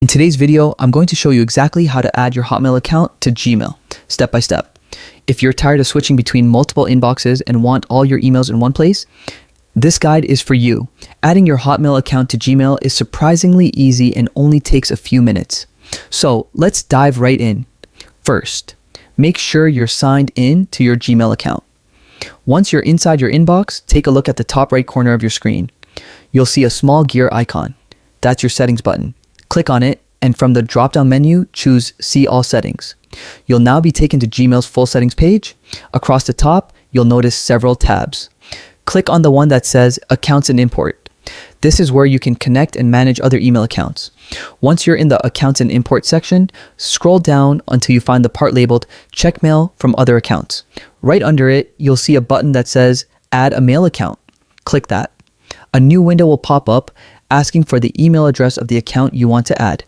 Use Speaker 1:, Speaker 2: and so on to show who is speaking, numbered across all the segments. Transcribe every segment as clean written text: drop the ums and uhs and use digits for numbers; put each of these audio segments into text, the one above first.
Speaker 1: In today's video, I'm going to show you exactly how to add your Hotmail account to Gmail, step by step. If you're tired of switching between multiple inboxes and want all your emails in one place, this guide is for you. Adding your Hotmail account to Gmail is surprisingly easy and only takes a few minutes. So let's dive right in. First, make sure you're signed in to your Gmail account. Once you're inside your inbox, take a look at the top right corner of your screen. You'll see a small gear icon. That's your settings button. Click on it, and from the drop-down menu, choose See All Settings. You'll now be taken to Gmail's full settings page. Across the top, you'll notice several tabs. Click on the one that says Accounts and Import. This is where you can connect and manage other email accounts. Once you're in the Accounts and Import section, scroll down until you find the part labeled Check Mail from Other Accounts. Right under it, you'll see a button that says Add a Mail Account. Click that. A new window will pop up asking for the email address of the account you want to add.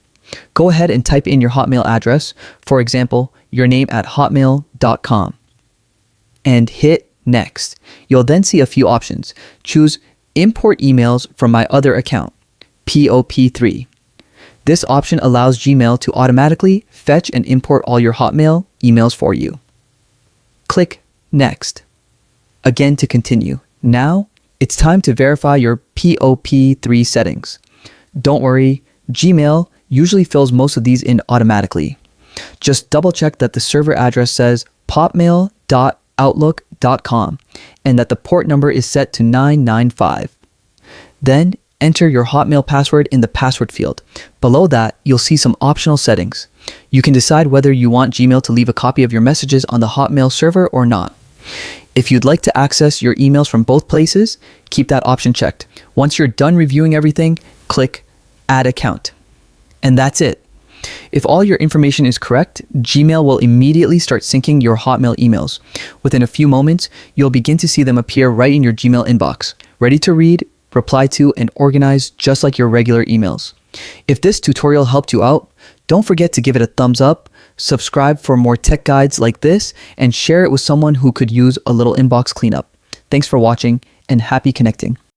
Speaker 1: Go ahead and type in your Hotmail address, for example, your name at hotmail.com, and hit Next. You'll then see a few options. Choose Import Emails from My Other Account, POP3. This option allows Gmail to automatically fetch and import all your Hotmail emails for you. Click Next. Again to continue. Now, it's time to verify your POP3 settings. Don't worry, Gmail usually fills most of these in automatically. Just double check that the server address says popmail.outlook.com and that the port number is set to 995. Then enter your Hotmail password in the password field. Below that, you'll see some optional settings. You can decide whether you want Gmail to leave a copy of your messages on the Hotmail server or not. If you'd like to access your emails from both places, keep that option checked. Once you're done reviewing everything, click Add Account. And that's it. If all your information is correct, Gmail will immediately start syncing your Hotmail emails. Within a few moments, you'll begin to see them appear right in your Gmail inbox, ready to read, reply to, and organize just like your regular emails. If this tutorial helped you out, don't forget to give it a thumbs up, subscribe for more tech guides like this, and share it with someone who could use a little inbox cleanup. Thanks for watching, and happy connecting.